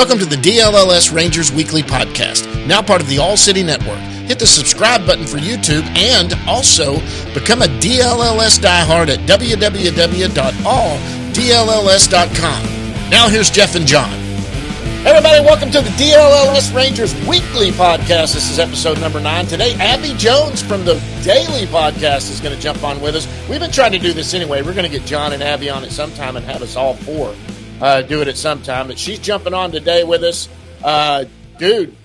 Welcome to the DLLS Rangers Weekly Podcast, now part of the All City Network. Hit the subscribe button for YouTube and also become a DLLS diehard at www.alldlls.com. Now here's Jeff and John. Hey everybody, welcome to the DLLS Rangers Weekly Podcast. This is episode number 9. Today, Abby Jones from the Daily Podcast is going to jump on with us. We've been trying to do this anyway. We're going to get John and Abby on at some time and have us all four do it at some time. But she's jumping on today with us. Dude,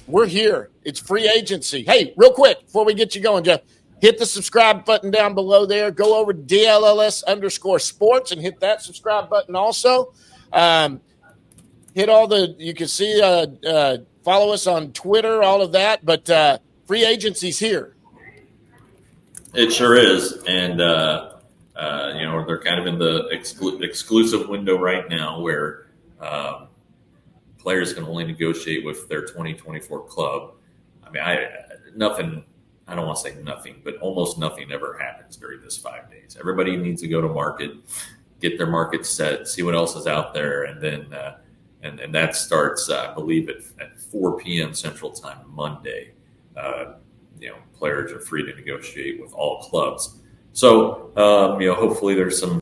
we're here. It's free agency. Hey, real quick, before we get you going, Jeff, hit the subscribe button down below there. Go over to DLLS_sports and hit that subscribe button also. Hit all you can see, follow us on Twitter, all of that. But free agency's here. It sure is. And, they're kind of in the exclusive window right now where players can only negotiate with their 2024 club. I mean, I don't want to say nothing, but almost nothing ever happens during this 5 days. Everybody needs to go to market, get their market set, see what else is out there, and then and that starts, I believe, at 4 p.m. Central Time Monday. Players are free to negotiate with all clubs. So, hopefully there's some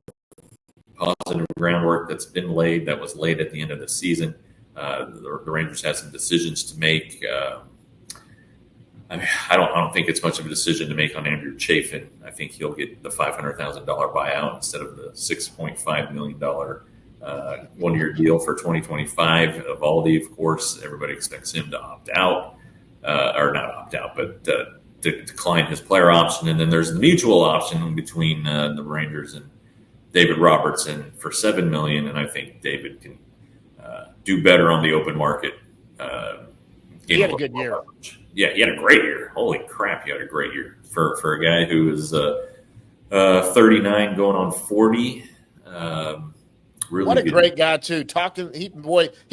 positive groundwork that's been laid, that was laid at the end of the season. The Rangers have some decisions to make. I don't think it's much of a decision to make on Andrew Chafin. I think he'll get the $500,000 buyout instead of the $6.5 million one-year deal for 2025. Evaldi, of course, everybody expects him to opt out, or not opt out, but to decline his player option. And then there's the mutual option between the Rangers and David Robertson for $7 million. And I think David can do better on the open market. He had a good year. Yeah, he had a great year. Holy crap, he had a great year for a guy who is 39 going on 40. Really what a good. Great guy too. He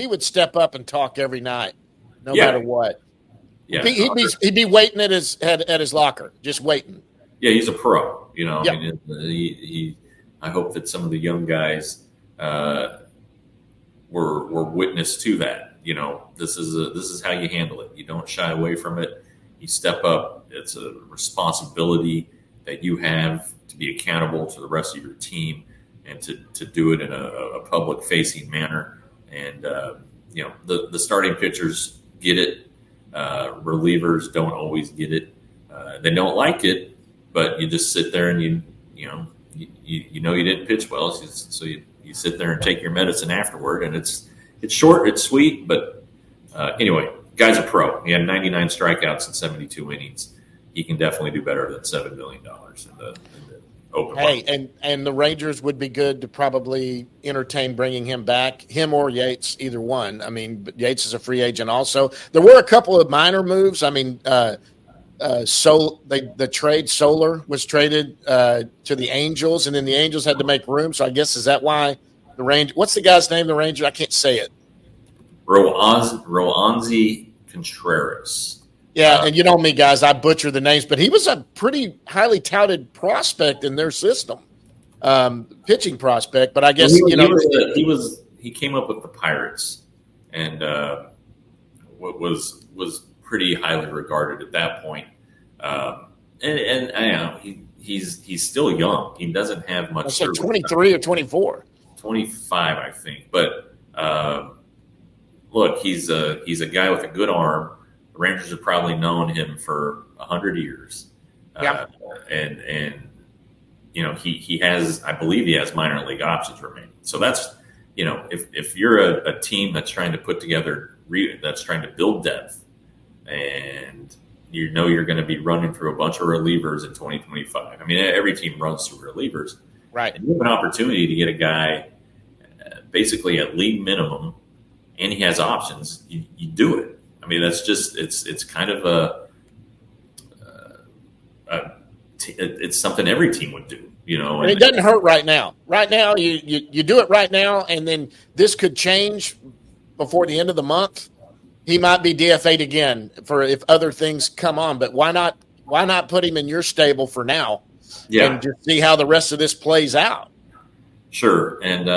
would step up and talk every night, no matter what. Yeah, he'd be waiting at his locker, just waiting. Yeah, he's a pro. Yeah. I mean, I hope that some of the young guys were witness to that. This is how you handle it. You don't shy away from it. You step up. It's a responsibility that you have to be accountable to the rest of your team and to do it in a public-facing manner. And the starting pitchers get it. Relievers don't always get it. They don't like it, but you just sit there and you didn't pitch well, so you sit there and take your medicine afterward. And it's short, it's sweet, but anyway, guy's a pro. He had 99 strikeouts in 72 innings. He can definitely do better than $7 million in the open market. Hey, and the Rangers would be good to probably entertain bringing him back, him or Yates, either one. I mean, but Yates is a free agent also. There were a couple of minor moves. I mean, the trade Solar was traded to the Angels, and then the Angels had to make room. So I guess is that why the Rangers? What's the guy's name? The Rangers? I can't say it. Roansy Contreras. Yeah, and you know me, guys, I butcher the names, but he was a pretty highly touted prospect in their system, pitching prospect. But I guess he came up with the Pirates, and what was pretty highly regarded at that point. And I know he's still young. He doesn't have much. I said 23 or 24. 25, I think. But look, he's a guy with a good arm. The Rangers have probably known him for 100 years. Yeah. And he has, I believe he has minor league options remaining. So that's, if you're a team that's trying to put together, that's trying to build depth, and you're going to be running through a bunch of relievers in 2025. I mean, every team runs through relievers. Right. And you have an opportunity to get a guy basically at league minimum, and he has options. You do it. I mean, that's just it's kind of it's something every team would do, And it doesn't hurt right now. Right now, you do it right now, and then this could change before the end of the month. He might be DFA'd again for if other things come on. But why not put him in your stable for now? Yeah. And just see how the rest of this plays out. Sure, and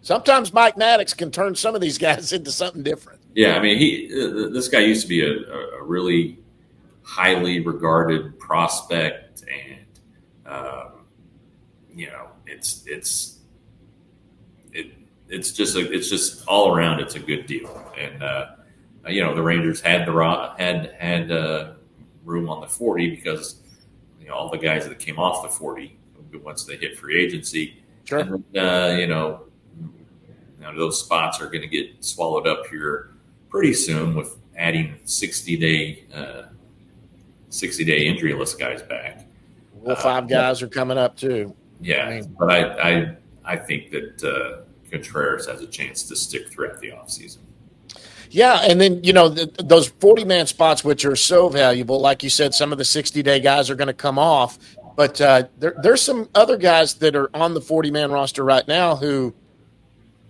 Sometimes Mike Maddox can turn some of these guys into something different. Yeah, I mean, this guy used to be a really highly regarded prospect, and it's just all around. It's a good deal, and the Rangers had room on the 40 because all the guys that came off the 40 once they hit free agency. Sure. And, those spots are going to get swallowed up here pretty soon with adding 60-day injury list guys back. Well, 5 guys are coming up too. Yeah, but I think that Contreras has a chance to stick throughout the offseason. Yeah, and then, those 40-man spots, which are so valuable, like you said, some of the 60-day guys are going to come off. But there's some other guys that are on the 40-man roster right now who,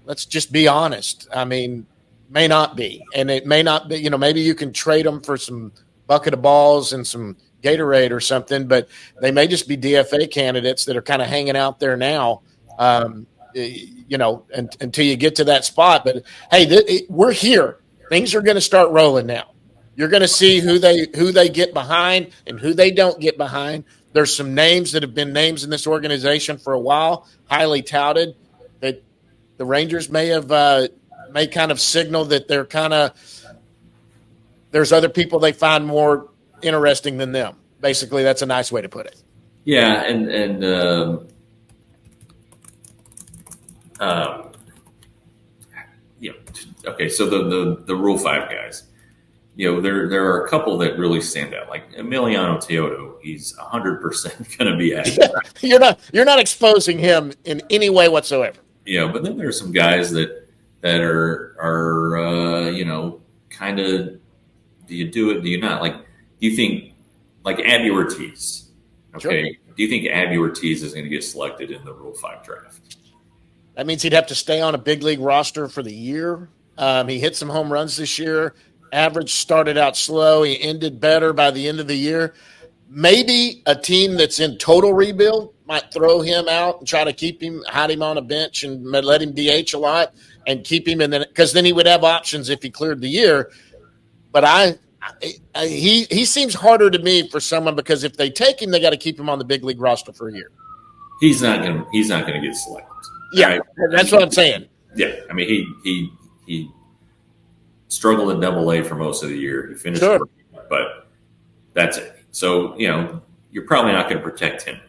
let's just be honest, I mean, may not be. And it may not be, maybe you can trade them for some bucket of balls and some Gatorade or something, but they may just be DFA candidates that are kind of hanging out there now, until you get to that spot. But, hey, we're here. Things are going to start rolling now. You're going to see who they get behind and who they don't get behind. There's some names that have been names in this organization for a while, highly touted, that the Rangers may kind of signal that there's other people they find more interesting than them. Basically, that's a nice way to put it. Yeah, okay, so the Rule 5 guys, there are a couple that really stand out. Like Emiliano Teodo, he's 100% going to be active. You're not exposing him in any way whatsoever. But then there's some guys that are kind of, do you do it? Do you not? Like, do you think like Abby Ortiz? Okay, sure. Do you think Abby Ortiz is going to get selected in the Rule 5 draft? That means he'd have to stay on a big league roster for the year. He hit some home runs this year. Average started out slow. He ended better by the end of the year. Maybe a team that's in total rebuild might throw him out and try to keep him, hide him on a bench and let him DH a lot and keep him in because then he would have options if he cleared the year. But he seems harder to me for someone because if they take him, they got to keep him on the big league roster for a year. He's not going to get selected. Yeah, right? That's what I'm saying. Yeah, I mean he struggled in Double-A for most of the year. He finished, sure. But that's it. So you're probably not going to protect him.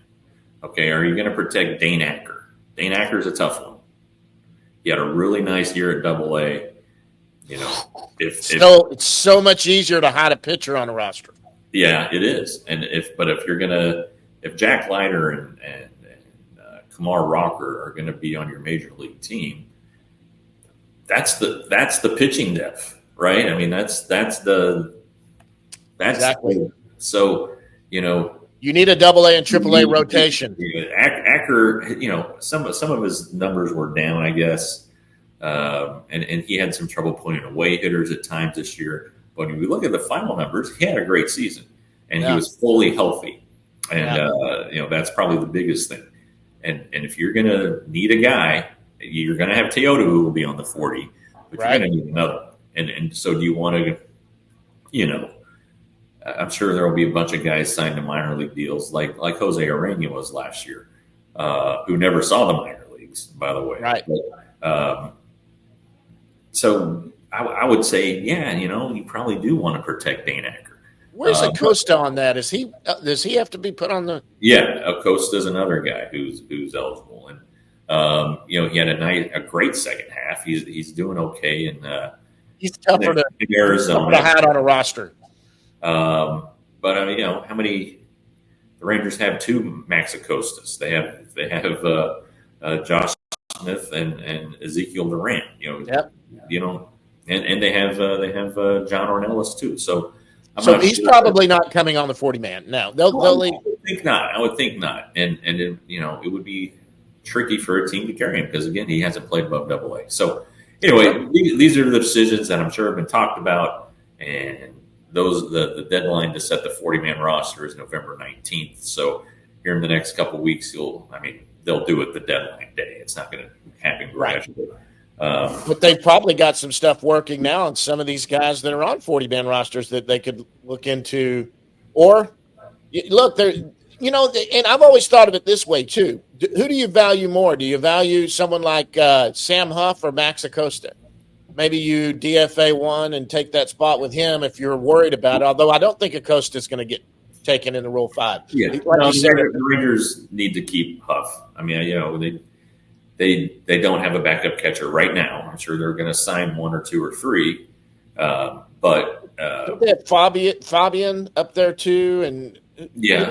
Okay, are you going to protect Dane Acker? Dane Acker's a tough one. He had a really nice year at Double-A. It's so much easier to hide a pitcher on a roster. Yeah, it is. And if Jack Leiter and Kumar Rocker are going to be on your major league team, that's the pitching depth, right? I mean, that's exactly. So, you need a Double-A and Triple-A rotation. Acker, some of his numbers were down, I guess. And he had some trouble putting away hitters at times this year. But when we look at the final numbers, he had a great season, and he was fully healthy. And, that's probably the biggest thing. And if you're going to need a guy, you're going to have Teodo who will be on the 40, but you're going to need another one. And so do you want to, I'm sure there will be a bunch of guys signed to minor league deals like Jose Urena was last year, who never saw the minor leagues, by the way. Right. But, so I would say, you probably do want to protect Dane Acker. Where's Acosta on that? Does he have to be put on the? Yeah, Acosta's another guy who's eligible, and he had a great second half. He's doing okay, and he's tougher to Arizona hide on a roster. But I mean, how many? The Rangers have 2 Max Acostas. They have Josh Smith and Ezekiel Durant. Yep. And they have John Ornelas too. So he's probably not coming on the 40-man. No, they'll leave. I would think not. And it would be tricky for a team to carry him because again, he hasn't played above Double-A. So anyway, these are the decisions that I'm sure have been talked about, and the deadline to set the 40-man roster is November 19th. So here in the next couple of weeks, they'll do it the deadline day. It's not going to happen gradually. But they've probably got some stuff working now on some of these guys that are on 40-man rosters that they could look into. Or, look, and I've always thought of it this way too. Who do you value more? Do you value someone like Sam Huff or Max Acosta? Maybe you DFA one and take that spot with him if you're worried about it, although I don't think Acosta is going to get taken in the Rule 5. Yeah, the Rangers need to keep Huff. I mean, they don't have a backup catcher right now. I'm sure they're going to sign one or two or three. But don't they have Fabian up there too? And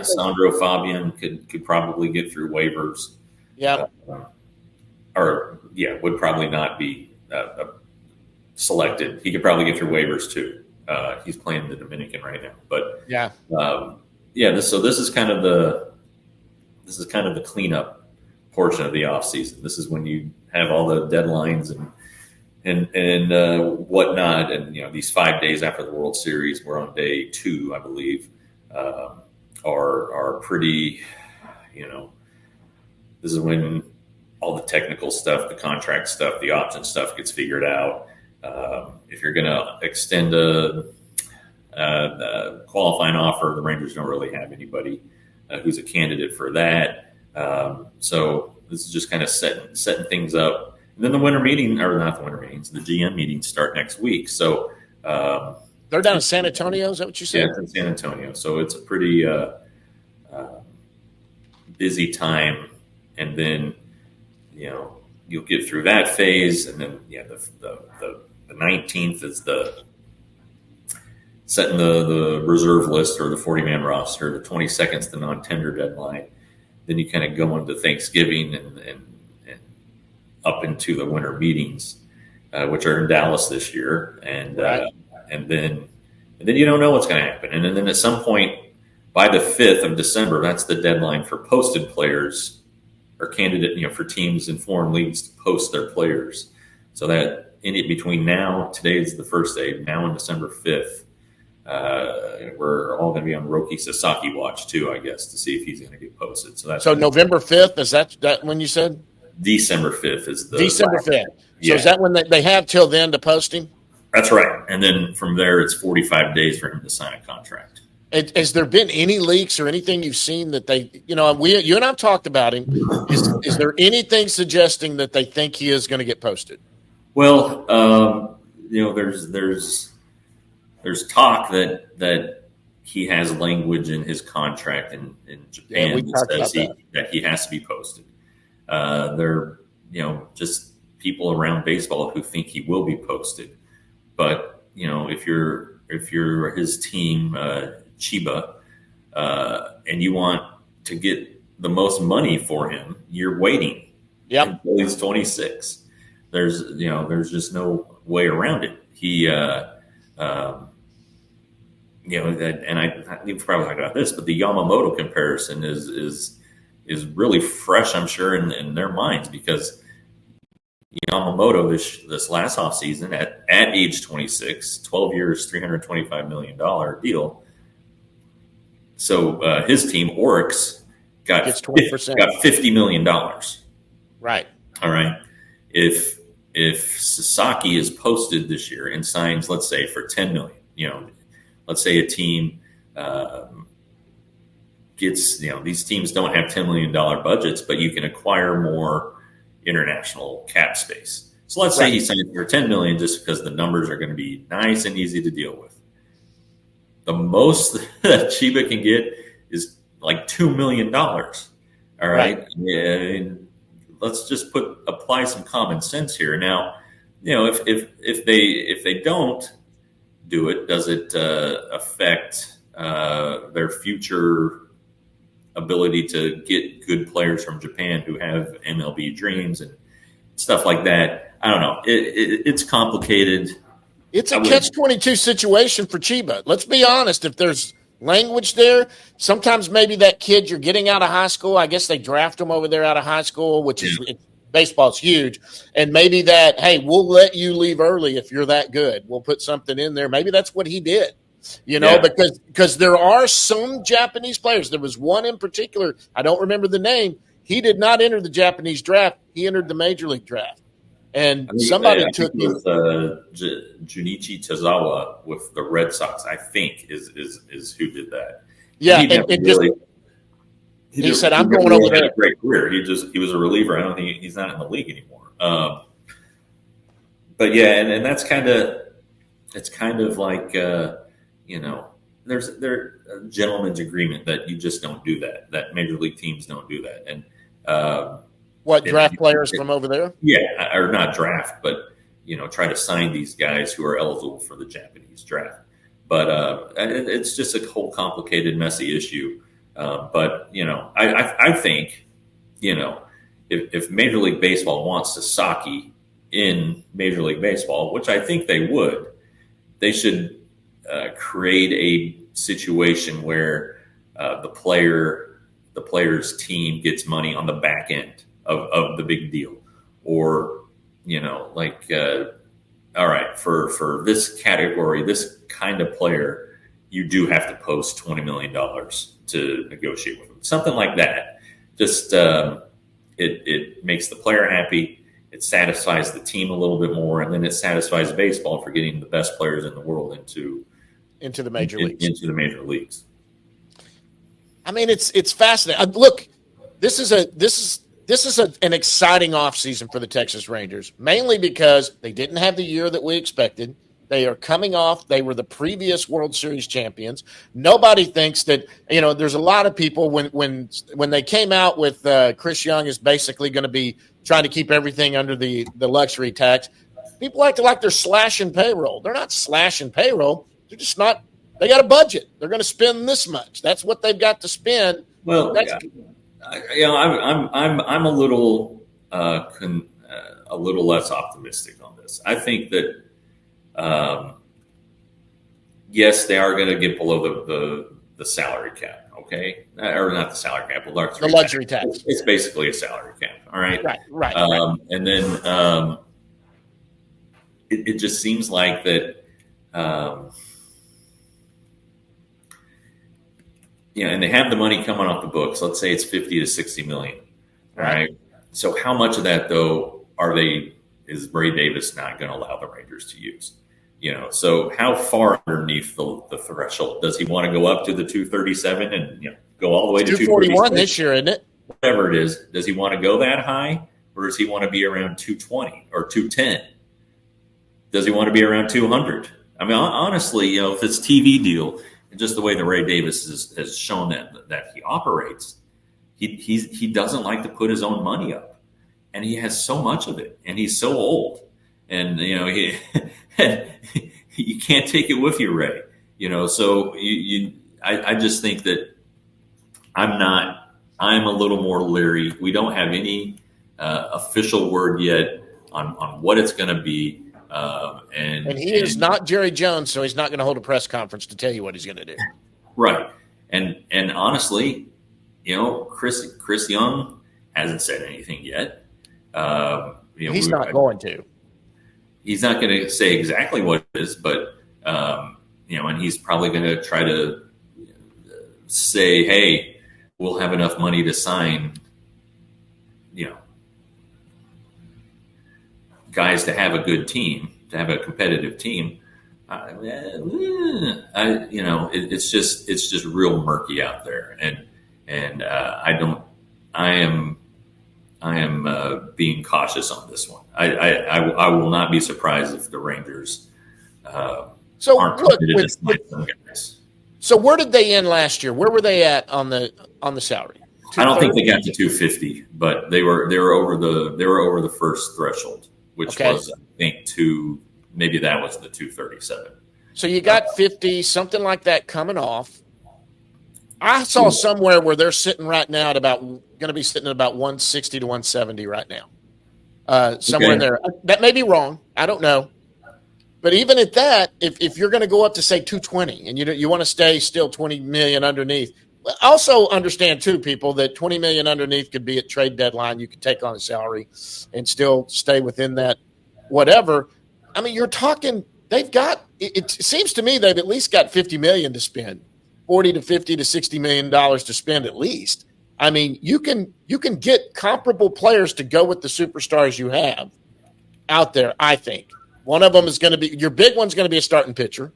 Sandro Fabian could probably get through waivers. Yeah. Would probably not be selected. He could probably get through waivers too. He's playing the Dominican right now. But this is kind of the cleanup portion of the offseason. This is when you have all the deadlines and whatnot. And, these 5 days after the World Series, we're on day 2, I believe, are pretty, this is when all the technical stuff, the contract stuff, the option stuff gets figured out. If you're going to extend a qualifying offer, the Rangers don't really have anybody who's a candidate for that. So this is just kind of setting things up. And then the winter meeting, or not the winter meetings, the GM meetings start next week. So they're down in San Antonio. Is that what you said? Yeah, it's in San Antonio. So it's a pretty busy time. And then, you'll get through that phase. And then, the 19th is setting the reserve list or the 40-man roster. The 22nd is the non-tender deadline. Then you kind of go into Thanksgiving and up into the winter meetings, which are in Dallas this year. And then you don't know what's going to happen. And then at some point by the 5th of December, that's the deadline for posted players or candidate, for teams in foreign leagues to post their players. So that between now, today is the first day, now and December 5th, we're all going to be on Roki Sasaki watch too, I guess, to see if he's going to get posted. So November 5th, is that when you said? December 5th is the December 5th. So is that when they have till then to post him? That's right. And then from there, it's 45 days for him to sign a contract. Has there been any leaks or anything you've seen that they, you and I've talked about him. Is there anything suggesting that they think he is going to get posted? Well, there's talk that he has language in his contract in Japan that says that he has to be posted. There, just people around baseball who think he will be posted. But, if you're his team, Chiba, and you want to get the most money for him, you're waiting. Yep. Until he's 26. There's just no way around it. He, and we've probably talked about this, but the Yamamoto comparison is really fresh, I'm sure, in their minds, because Yamamoto this last offseason at age 26, 12 years, $325 million deal. So his team, Oryx, got 50 million dollars. Right. All right. If Sasaki is posted this year and signs, let's say, for 10 million, let's say a team gets, these teams don't have $10 million budgets, but you can acquire more international cap space. So let's say he signs for 10 million just because the numbers are going to be nice and easy to deal with. The most that Chiba can get is like $2 million. All right. And let's just apply some common sense here. Now, if they don't do it, does it affect their future ability to get good players from Japan who have MLB dreams and stuff like that? I don't know. It's complicated. It's a catch-22 situation for Chiba. Let's be honest. If there's language there, sometimes maybe that kid you're getting out of high school, I guess they draft them over there out of high school, which is baseball's huge. And maybe that, hey, we'll let you leave early if you're that good. We'll put something in there. Maybe that's what he did. Because there are some Japanese players. There was one in particular, I don't remember the name. He did not enter the Japanese draft. He entered the Major League draft. And somebody took him. Junichi Tazawa with the Red Sox, I think, is who did that. Yeah, he said, "I'm going over there." A great career. He was a reliever. I don't think he's not in the league anymore. But yeah, and that's kind of like there's a gentleman's agreement that you just don't do that. That major league teams don't do that. And draft players from over there? Yeah, or not draft, but try to sign these guys who are eligible for the Japanese draft. But it's just a whole complicated, messy issue. But I think if Major League Baseball wants Sasaki in Major League Baseball, which I think they would, they should create a situation where the player's team gets money on the back end of the big deal, or all right, for this category, this kind of player, you do have to post $20 million to negotiate with them, something like that. Just it makes the player happy. It satisfies the team a little bit more, and then it satisfies baseball for getting the best players in the world into the major leagues. Into the major leagues. I mean, it's fascinating. Look, this is an exciting offseason for the Texas Rangers, mainly because they didn't have the year that we expected. They are coming off. They were the previous World Series champions. Nobody thinks that, there's a lot of people when they came out with Chris Young is basically going to be trying to keep everything under the luxury tax. People act like they're slashing payroll. They're not slashing payroll. They're just not. They got a budget. They're going to spend this much. That's what they've got to spend. Well, I'm a little less optimistic on this. I think that yes, they are going to get below the salary cap. Okay, or not the salary cap, the luxury tax. It's basically a salary cap. All right, right. And then it just seems like that. And they have the money coming off the books. Let's say it's 50 to 60 million. All right. So how much of that though is Ray Davis not going to allow the Rangers to use? So how far underneath the threshold does he want to go up to the 237 and go all the way to 241 this year, isn't it? Whatever it is, does he want to go that high, or does he want to be around 220 or 210? Does he want to be around 200? I mean, honestly, if it's TV deal, and just the way that Ray Davis has shown that he operates, he doesn't like to put his own money up, and he has so much of it, and he's so old, and you can't take it with you, Ray. So I just think that I'm a little more leery. We don't have any official word yet on what it's going to be. And he is not Jerry Jones, so he's not going to hold a press conference to tell you what he's going to do. Right. And honestly, Chris Young hasn't said anything yet. He's not going to. He's not going to say exactly what it is, but and he's probably going to try to say, "Hey, we'll have enough money to sign, guys to have a good team, to have a competitive team." It's just real murky out there, and I am being cautious on this one. I will not be surprised if the Rangers aren't committed to sign some guys. So where did they end last year? Where were they at on the salary? I don't think they got to 250, but they were over the first threshold, which was, I think, maybe that was the 237. So you got 50, something like that coming off. I saw somewhere where they're sitting right now at going to be sitting at about 160 to 170 right now. Somewhere in there. That may be wrong. I don't know. But even at that, if you're going to go up to say 220 and you want to stay still 20 million underneath, also understand too, people, that 20 million underneath could be at trade deadline. You could take on a salary and still stay within that whatever. I mean, you're talking, they've got, it seems to me they've at least got 50 million to spend, 40 to 50 to 60 million dollars to spend at least. I mean, you can get comparable players to go with the superstars you have out there, I think. One of them is going to be – your big one's going to be a starting pitcher.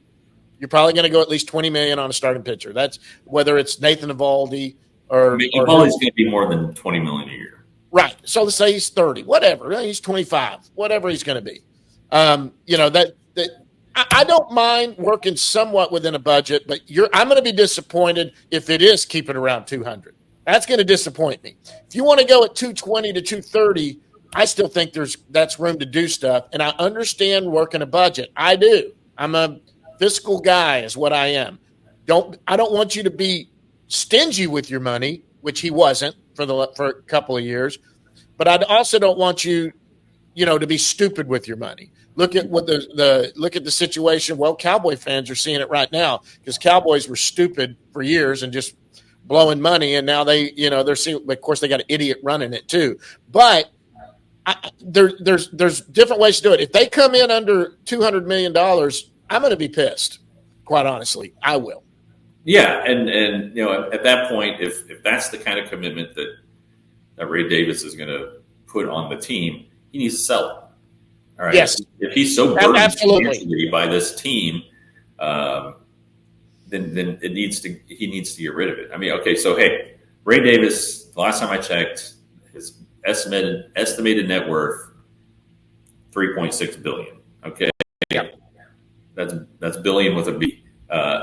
You're probably going to go at least $20 million on a starting pitcher. That's whether it's Nathan Eovaldi or – Eovaldi's going to be more than $20 million a year. Right. So let's say he's 30, whatever. He's 25, whatever he's going to be. I don't mind working somewhat within a budget, but I'm going to be disappointed if it is keeping around 200. That's going to disappoint me. If you want to go at 220 to 230, I still think that's room to do stuff. And I understand working a budget. I do. I'm a fiscal guy is what I am. I don't want you to be stingy with your money, which he wasn't for a couple of years, but I also don't want you, to be stupid with your money. Look at what look at the situation. Well, Cowboy fans are seeing it right now because Cowboys were stupid for years and just blowing money, and now they're seeing. Of course, they got an idiot running it too. But there's different ways to do it. If they come in under $200 million, I'm going to be pissed. Quite honestly, I will. Yeah, and at that point, if that's the kind of commitment that Ray Davis is going to put on the team, he needs to sell it. All right. Yes. If he's so burdened financially by this team, then he needs to get rid of it. I mean, okay, so hey, Ray Davis. The last time I checked, his estimated net worth $3.6 billion. Okay. Yeah. That's billion with a B.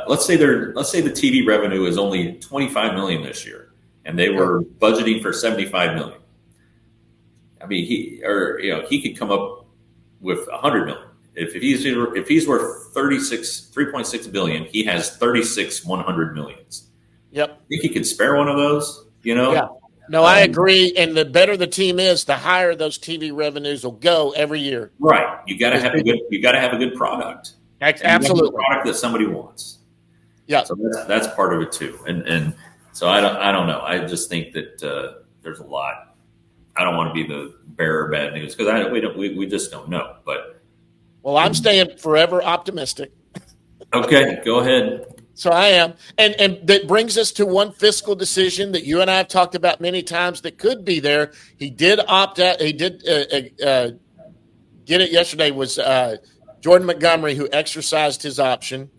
Let's say the TV revenue is only $25 million this year, and they were budgeting for $75 million. I mean, he could come up with $100 million. If he's worth $3.6 billion, he has 36 $100 millions. Yep. I think he could spare one of those. Yeah. No, I agree. And the better the team is, the higher those TV revenues will go every year. Right. You got to have a good product. Absolutely. A product that somebody wants. Yeah. So that's part of it too. And so I don't know. I just think that there's a lot. I don't want to be the bearer of bad news because we just don't know. But I'm staying forever optimistic. Okay, go ahead. So I am, and that brings us to one fiscal decision that you and I have talked about many times that could be there. He did opt out. He did get it yesterday. Was Jordan Montgomery, who exercised his option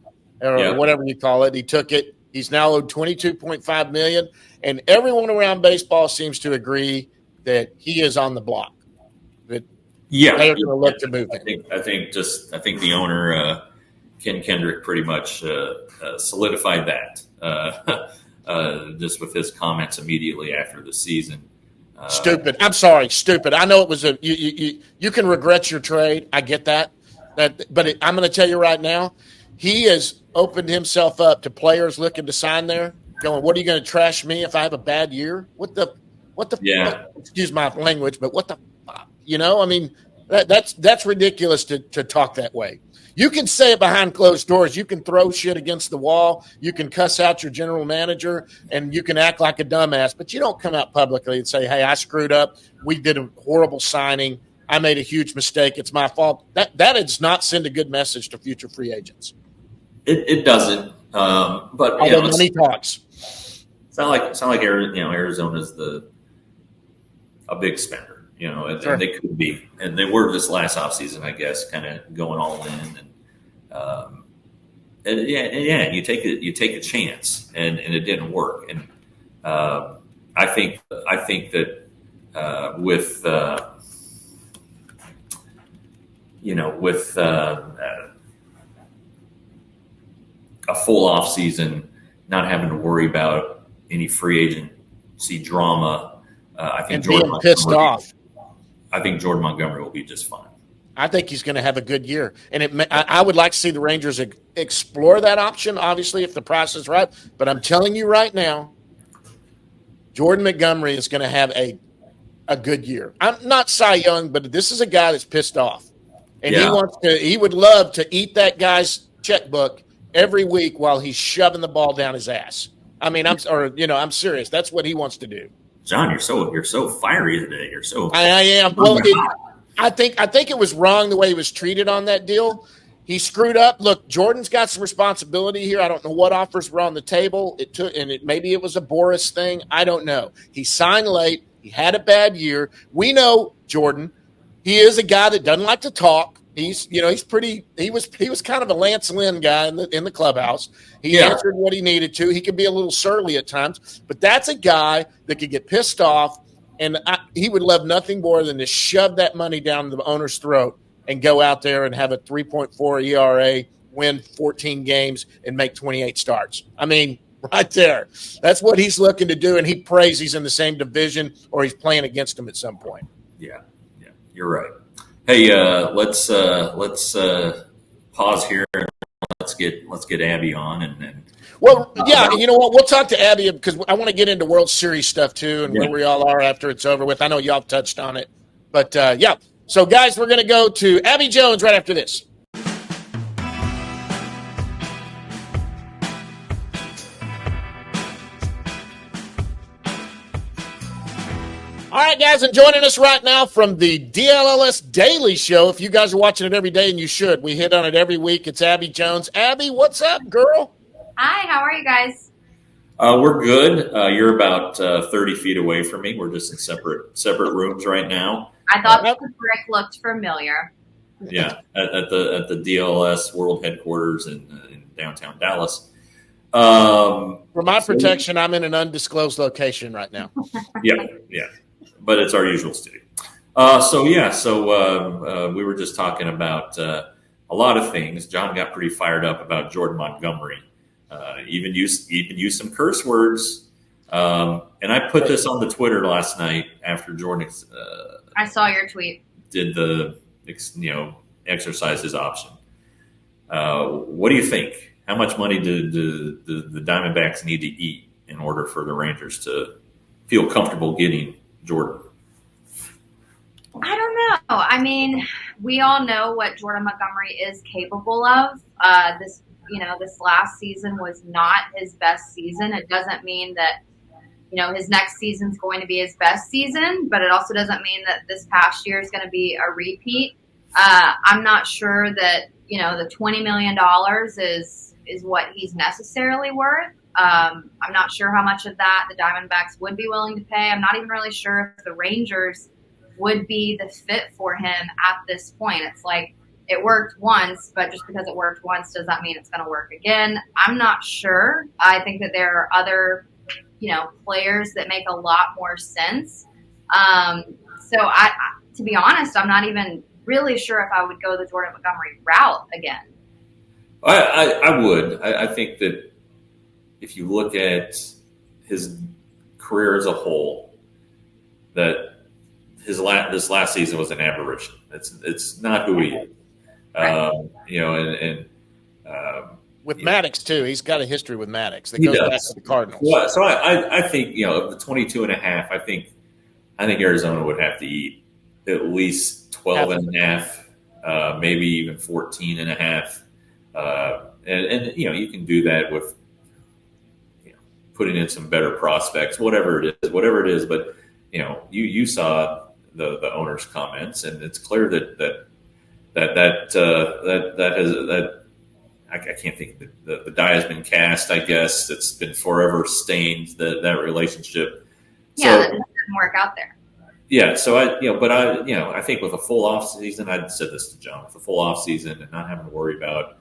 or whatever you call it. He took it. He's now owed $22.5 million, and everyone around baseball seems to agree that he is on the block. That they're going to look to move him. I think the owner Ken Kendrick pretty much solidified that just with his comments immediately after the season. Stupid. I'm sorry, stupid. I know it was you can regret your trade. I get that. But I'm going to tell you right now, he has opened himself up to players looking to sign there, going, "What are you going to trash me if I have a bad year? What the excuse my language, but what the fuck?" I mean, that's ridiculous to talk that way. You can say it behind closed doors. You can throw shit against the wall. You can cuss out your general manager, and you can act like a dumbass. But you don't come out publicly and say, "Hey, I screwed up. We did a horrible signing. I made a huge mistake. It's my fault." That does not send a good message to future free agents. It doesn't. But money talks. It's not like Arizona's a big spender. And sure. They could be, and they were this last offseason, I guess, kind of going all in, and you take a chance, and it didn't work, and I think that with a full offseason, not having to worry about any free agency drama, I think Jordan being pissed off. I think Jordan Montgomery will be just fine. I think he's going to have a good year. And I would like to see the Rangers explore that option, obviously, if the price is right. But I'm telling you right now, Jordan Montgomery is going to have a good year. I'm not Cy Young, but this is a guy that's pissed off. And he would love to eat that guy's checkbook every week while he's shoving the ball down his ass. I mean, I'm serious. That's what he wants to do. John, you're so fiery today. I am. Well, I think it was wrong the way he was treated on that deal. He screwed up. Look, Jordan's got some responsibility here. I don't know what offers were on the table. Maybe it was a Boris thing. I don't know. He signed late. He had a bad year. We know Jordan. He is a guy that doesn't like to talk. He was kind of a Lance Lynn guy in the clubhouse. He answered what he needed to. He could be a little surly at times, but that's a guy that could get pissed off, and he would love nothing more than to shove that money down the owner's throat and go out there and have a 3.4 ERA, win 14 games, and make 28 starts. I mean, right there. That's what he's looking to do, and he prays he's in the same division or he's playing against him at some point. Yeah, you're right. Hey, let's pause here and let's get Abby on and well, yeah, you know what? We'll talk to Abby because I want to get into World Series stuff too and where we all are after it's over with. I know y'all touched on it, but yeah. So, guys, we're going to go to Abby Jones right after this. All right, guys, and joining us right now from the DLLS Daily Show. If you guys are watching it every day, and you should, we hit on it every week. It's Abby Jones. Abby, what's up, girl? Hi, how are you guys? We're good. You're about 30 feet away from me. We're just in separate rooms right now. I thought the brick looked familiar. Yeah, at the DLLS World Headquarters in downtown Dallas. For my protection, I'm in an undisclosed location right now. Yeah. But it's our usual studio. We were just talking about a lot of things. John got pretty fired up about Jordan Montgomery. Even used some curse words. And I put this on the Twitter last night after Jordan. I saw your tweet. Did exercise his option. What do you think? How much money do the Diamondbacks need to eat in order for the Rangers to feel comfortable getting Jordan? I don't know. I mean, we all know what Jordan Montgomery is capable of. This last season was not his best season. It doesn't mean that, his next season's going to be his best season, but it also doesn't mean that this past year is going to be a repeat. I'm not sure that, the $20 million is what he's necessarily worth. I'm not sure how much of that the Diamondbacks would be willing to pay. I'm not even really sure if the Rangers would be the fit for him at this point. It's like it worked once, but just because it worked once does that mean it's going to work again? I'm not sure. I think that there are other, players that make a lot more sense. So to be honest, I'm not even really sure if I would go the Jordan Montgomery route again. I would. I think that if you look at his career as a whole, that this last season was an aberration. It's not who he is. With Maddox too, he's got a history with Maddox that goes back to the Cardinals. Yeah, so I think of the 22.5, I think Arizona would have to eat at least 12.5, maybe even 14.5, and you can do that with putting in some better prospects, whatever it is. But you saw the owner's comments, and it's clear that I can't think the die has been cast. I guess it's been forever stained that relationship. Yeah, that didn't work out there. Yeah, so I think with a full off season, I said this to John, with a full off season and not having to worry about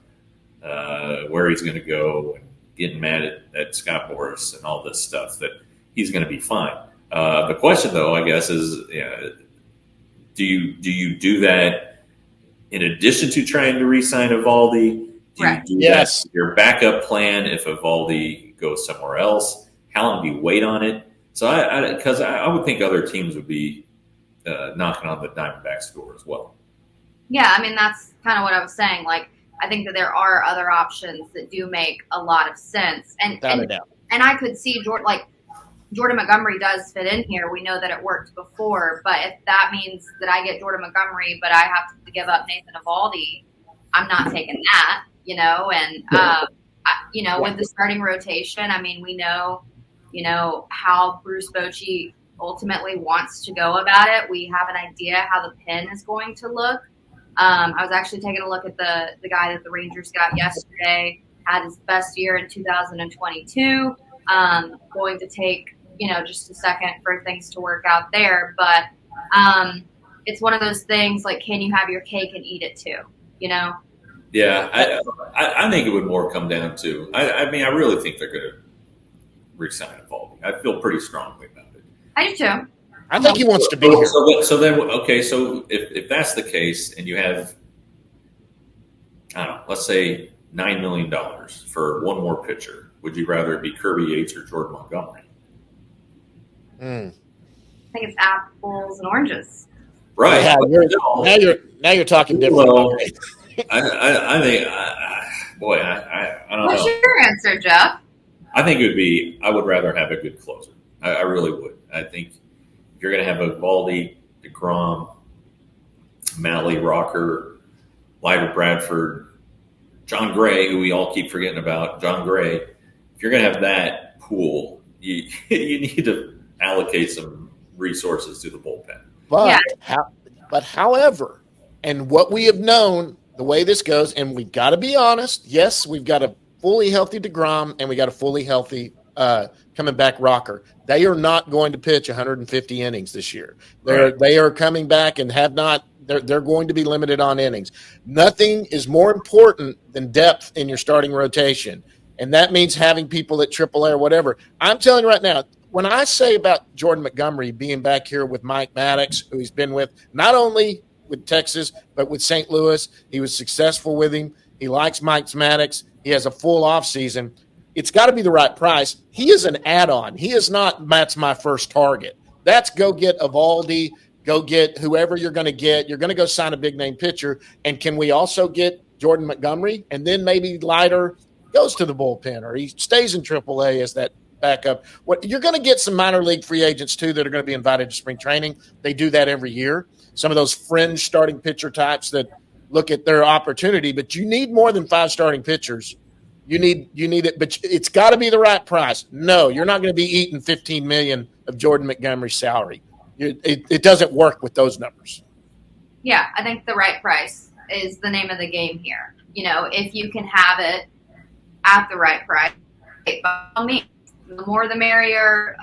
where he's going to go and getting mad at Scott Boras and all this stuff, that he's going to be fine. The question, though, I guess, is do you do that in addition to trying to re-sign Evaldi? Do you do that your backup plan if Evaldi goes somewhere else? How long do you wait on it? So because I would think other teams would be knocking on the Diamondbacks' door as well. Yeah, I mean, that's kind of what I was saying. Like, I think that there are other options that do make a lot of sense. And I could see Jordan Montgomery does fit in here. We know that it worked before, but if that means that I get Jordan Montgomery, but I have to give up Nathan Evaldi, I'm not taking that, with the starting rotation, I mean, we know, how Bruce Bochy ultimately wants to go about it. We have an idea how the pen is going to look. I was actually taking a look at the guy that the Rangers got yesterday, had his best year in 2022. Going to take, just a second for things to work out there. But it's one of those things like, can you have your cake and eat it too? Yeah, I think it would more come down to, I really think they're going to re-sign Evaldi. I feel pretty strongly about it. I do too. I think he wants to be here. So if that's the case and you have, I don't know, let's say $9 million for one more pitcher, would you rather it be Kirby Yates or Jordan Montgomery? I think it's apples and oranges. Right. Yeah, now you're talking different. Well, I think, I don't know. What's your answer, Jeff? I think it would be, I would rather have a good closer. I really would. I think if you're going to have Evaldi, DeGrom, Malley, Rocker, Leiter, Bradford, John Gray, who we all keep forgetting about, John Gray, if you're going to have that pool, you need to allocate some resources to the bullpen. But however, and what we have known, the way this goes, and we've got to be honest, yes, we've got a fully healthy DeGrom and we got a fully healthy coming back Rocker. They are not going to pitch 150 innings this year. They are coming back and have not. They're going to be limited on innings. Nothing is more important than depth in your starting rotation, and that means having people at AAA or whatever. I'm telling you right now, when I say about Jordan Montgomery being back here with Mike Maddox, who he's been with not only with Texas but with St. Louis, he was successful with him. He likes Mike Maddox. He has a full offseason. It's got to be the right price. He is an add-on. He is not, that's my first target. That's go get Evaldi, go get whoever you're going to get. You're going to go sign a big-name pitcher. And can we also get Jordan Montgomery? And then maybe Leiter goes to the bullpen or he stays in AAA as that backup. You're going to get some minor league free agents, too, that are going to be invited to spring training. They do that every year. Some of those fringe starting pitcher types that look at their opportunity. But you need more than 5 starting pitchers. You need it, but it's got to be the right price. No, you're not going to be eating $15 million of Jordan Montgomery's salary. It doesn't work with those numbers. Yeah, I think the right price is the name of the game here. If you can have it at the right price, by all means, the more the merrier.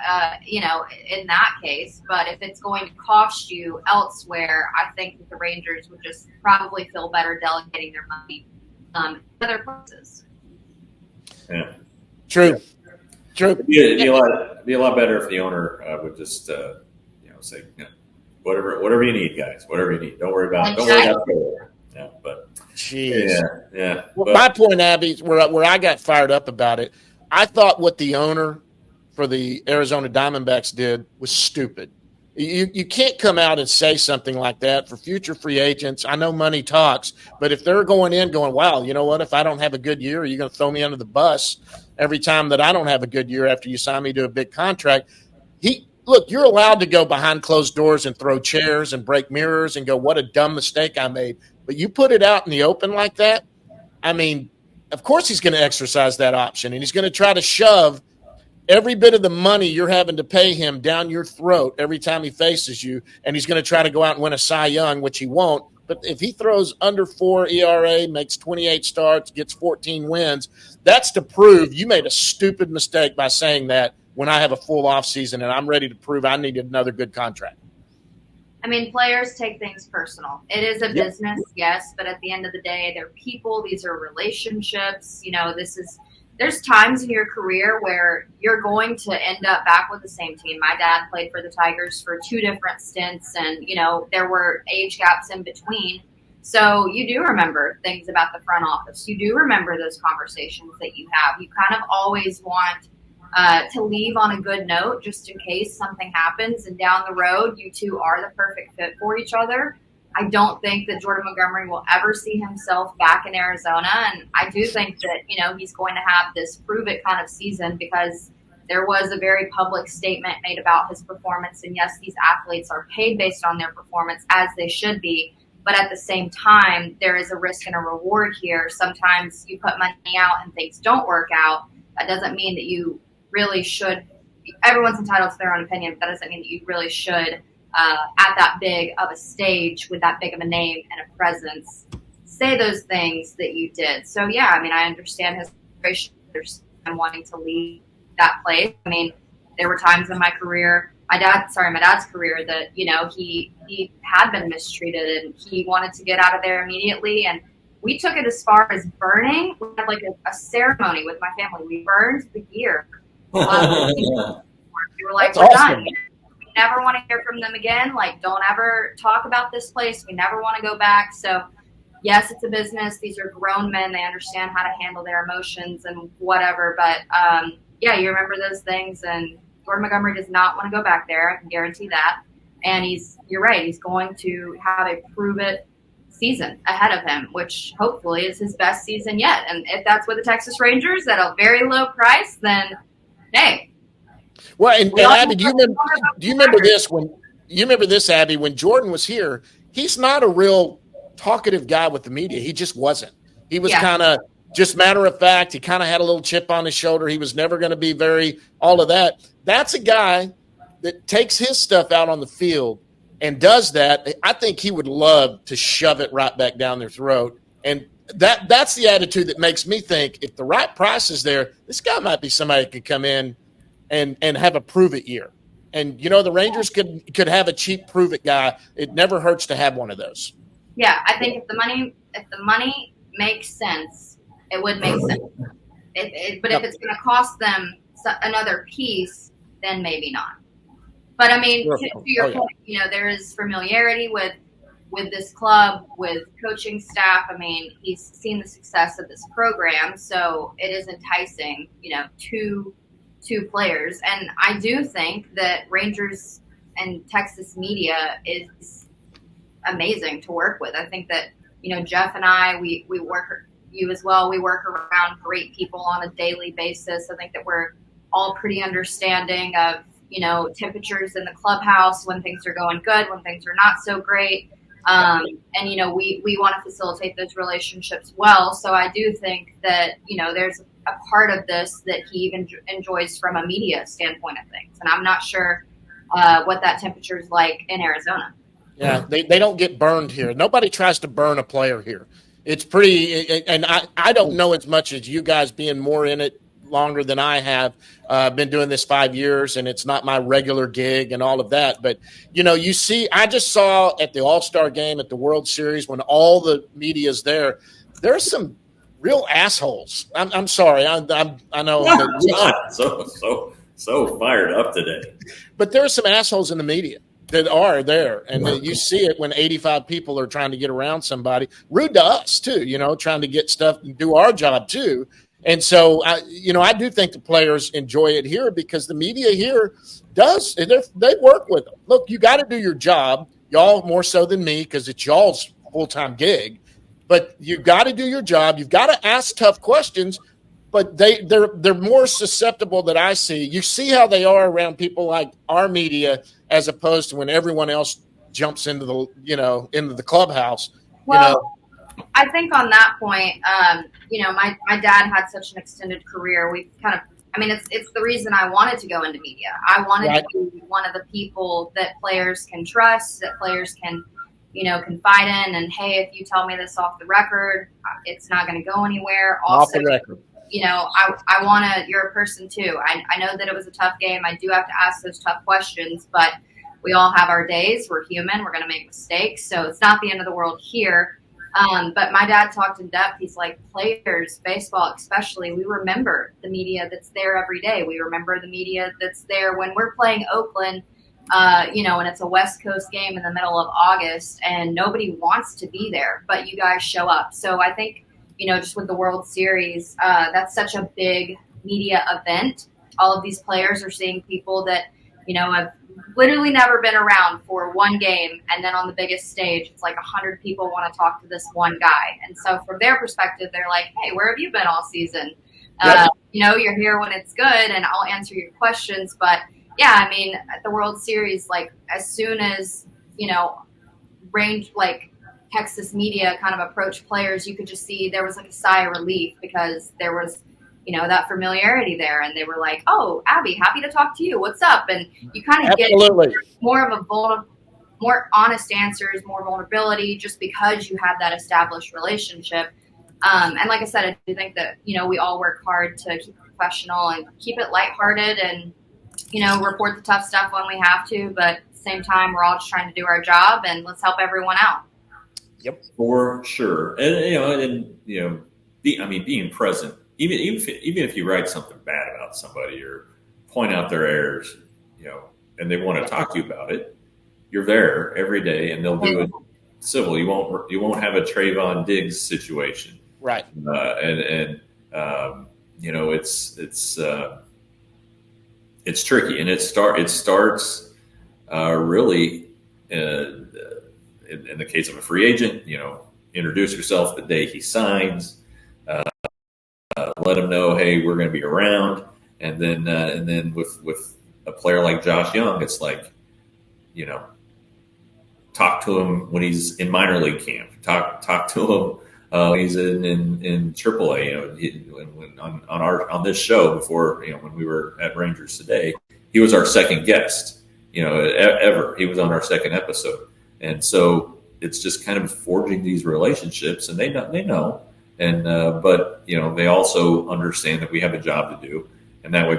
In that case. But if it's going to cost you elsewhere, I think that the Rangers would just probably feel better delegating their money other places. Yeah, true. It'd be a lot better if the owner would just say whatever you need, guys, whatever you need. Don't worry about it. Yeah, but jeez. Yeah. Well, my point, Abby, where I got fired up about it, I thought what the owner for the Arizona Diamondbacks did was stupid. You can't come out and say something like that for future free agents. I know money talks, but if they're going, wow, you know what? If I don't have a good year, are you going to throw me under the bus every time that I don't have a good year after you sign me to a big contract? Look, you're allowed to go behind closed doors and throw chairs and break mirrors and go, what a dumb mistake I made. But you put it out in the open like that, of course he's going to exercise that option, and he's going to try to shove every bit of the money you're having to pay him down your throat every time he faces you, and he's going to try to go out and win a Cy Young, which he won't. But if he throws under 4 ERA, makes 28 starts, gets 14 wins, that's to prove you made a stupid mistake by saying that when I have a full offseason and I'm ready to prove I needed another good contract. Players take things personal. It is a business, yes, but at the end of the day, they're people. These are relationships. There's times in your career where you're going to end up back with the same team. My dad played for the Tigers for 2 different stints, and, there were age gaps in between. So you do remember things about the front office. You do remember those conversations that you have. You kind of always want to leave on a good note just in case something happens, and down the road, you two are the perfect fit for each other. I don't think that Jordan Montgomery will ever see himself back in Arizona. And I do think that, he's going to have this prove it kind of season, because there was a very public statement made about his performance. And yes, these athletes are paid based on their performance, as they should be. But at the same time, there is a risk and a reward here. Sometimes you put money out and things don't work out. That doesn't mean that you really should. Everyone's entitled to their own opinion, but that doesn't mean that you really should at that big of a stage with that big of a name and a presence, say those things that you did. So, yeah, I mean, I understand his frustration and wanting to leave that place. I mean, there were times in my career, my dad's career, that, you know, he had been mistreated and he wanted to get out of there immediately. And we took it as far as burning. We had like a ceremony with my family. We burned the gear. We were like, That's we're awesome. done. We never want to hear from them again. Like, don't ever talk about this place. We never want to go back. So, yes, it's a business. These are grown men. They understand how to handle their emotions and whatever. But, yeah, you remember those things. And Jordan Montgomery does not want to go back there. I can guarantee that. And you're right. He's going to have a prove-it season ahead of him, which hopefully is his best season yet. And if that's with the Texas Rangers at a very low price, then, hey. Well, and Abby, do you remember this, Abby, when Jordan was here? He's not a real talkative guy with the media. He just wasn't. He was kind of just matter of fact. He kind of had a little chip on his shoulder. He was never going to be all of that. That's a guy that takes his stuff out on the field and does that. I think he would love to shove it right back down their throat. And that's the attitude that makes me think if the right price is there, this guy might be somebody that could come in and have a prove-it year. And, you know, the Rangers could have a cheap prove-it guy. It never hurts to have one of those. Yeah, I think if the money makes sense, it would make sense. But if it's going to cost them another piece, then maybe not. But, I mean, to your point, you know, there is familiarity with this club, with coaching staff. I mean, he's seen the success of this program, so it is enticing, you know, two players. And I do think that Rangers and Texas media is amazing to work with. I think that, you know, Jeff and I, we work, you as well, we work around great people on a daily basis. I think that we're all pretty understanding of, you know, temperatures in the clubhouse, when things are going good, when things are not so great. And, you know, we want to facilitate those relationships well. So I do think that, you know, there's a part of this that he even enjoys from a media standpoint of things. And I'm not sure what that temperature is like in Arizona. Yeah, they don't get burned here. Nobody tries to burn a player here. It's pretty – and I don't know as much as you guys being more in it longer than I have. Been doing this 5 years, and it's not my regular gig and all of that. But, you know, you see – I just saw at the All-Star game at the World Series when all the media's there's some real assholes. I'm sorry. I know. John, so fired up today. But there are some assholes in the media that are there, and you see it when 85 people are trying to get around somebody. Rude to us, too, you know, trying to get stuff and do our job, too. And so, I do think the players enjoy it here because the media here they work with them. Look, you got to do your job, y'all more so than me because it's y'all's full-time gig. But you got to do your job. You've got to ask tough questions, but they're more susceptible that I see. You see how they are around people like our media as opposed to when everyone else jumps into the clubhouse. Well, I think on that point, my dad had such an extended career. We kind of, it's the reason I wanted to go into media. I wanted to be one of the people that players can trust, that players can, confide in. And hey, if you tell me this off the record, it's not going to go anywhere. Also, off the record. I want to, you're a person too. I know that it was a tough game. I do have to ask those tough questions, but we all have our days. We're human. We're going to make mistakes. So it's not the end of the world here. But my dad talked in depth. He's like, players, baseball especially, we remember the media that's there every day. We remember the media that's there when we're playing Oakland, and it's a West Coast game in the middle of August and nobody wants to be there, but you guys show up. So I think, just with the World Series, that's such a big media event. All of these players are seeing people that, have literally never been around for one game. And then on the biggest stage, it's like 100 people want to talk to this one guy. And so from their perspective, they're like, hey, where have you been all season? You're here when it's good and I'll answer your questions. But yeah, at the World Series, like as soon as, Texas media kind of approached players, you could just see there was like a sigh of relief because there was, that familiarity there. And they were like, oh, Abby, happy to talk to you. What's up? And you kind of get more of a more honest answers, more vulnerability, just because you have that established relationship. And like I said, I do think that, we all work hard to keep it professional and keep it lighthearted and, report the tough stuff when we have to. But at the same time, we're all just trying to do our job, and let's help everyone out. Yep. For sure. And being present, even if you write something bad about somebody or point out their errors, and they want to talk to you about it, you're there every day, and they'll do it civil. You won't have a Trayvon Diggs situation, right? It's tricky, and it starts really in the case of a free agent. Introduce yourself the day he signs. Let him know, hey, we're going to be around, and then with a player like Josh Young, it's like, talk to him when he's in minor league camp. Talk to him when he's in AAA. On this show before, when we were at Rangers Today, he was our second guest. Ever. He was on our second episode, and so it's just kind of forging these relationships, and they know, and but they also understand that we have a job to do, and that way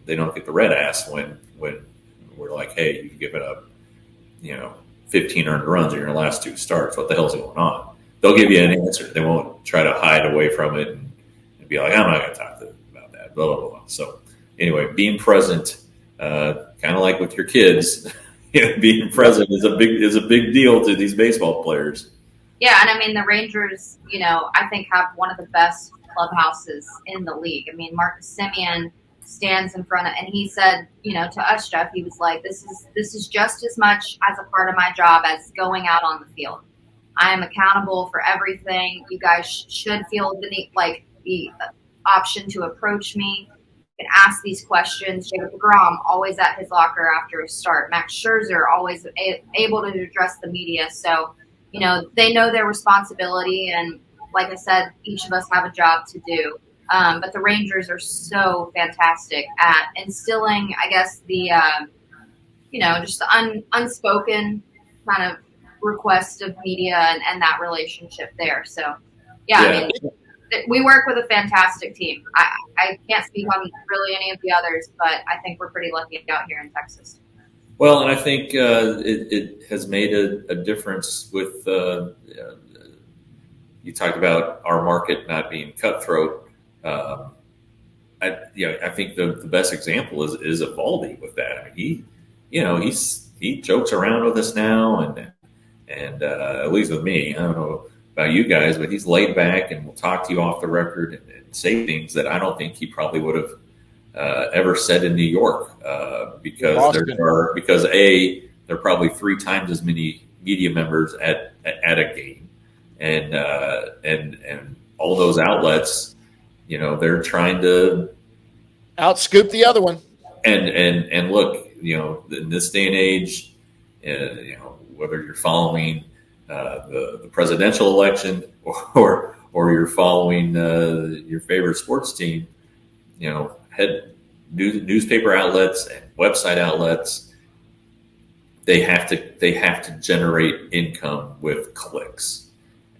they don't get the red ass when we're like, hey, you've given up 15 earned runs in your last 2 starts. What the hell's going on? They'll give you an answer. They won't try to hide away from it and be like, I'm not going to talk to them about that. Blah blah blah. So anyway, being present, kind of like with your kids, being present is a big deal to these baseball players. Yeah, and I mean the Rangers, I think have one of the best clubhouses in the league. I mean, Marcus Semien stands in front of, and he said, to us, Jeff, he was like, this is just as much as a part of my job as going out on the field. I am accountable for everything. You guys should feel the option to approach me. You can ask these questions. Jacob deGrom, always at his locker after a start. Max Scherzer, always able to address the media. So, they know their responsibility, and like I said, each of us have a job to do. But the Rangers are so fantastic at instilling, I guess, the, just the unspoken kind of request of media and that relationship there. So, yeah. I mean, we work with a fantastic team. I can't speak on really any of the others, but I think we're pretty lucky out here in Texas. Well, and I think it has made a difference with, you talked about our market not being cutthroat. I think the best example is Evaldi with that. I mean, he jokes around with us now, and at least with me, I don't know about you guys, but he's laid back and will talk to you off the record and say things that I don't think he probably would have ever said in New York, because there are probably 3 times as many media members at a game, and all those outlets, they're trying to outscoop the other one. And look, in this day and age, whether you're following the presidential election or you're following your favorite sports team, newspaper outlets and website outlets, they have to generate income with clicks,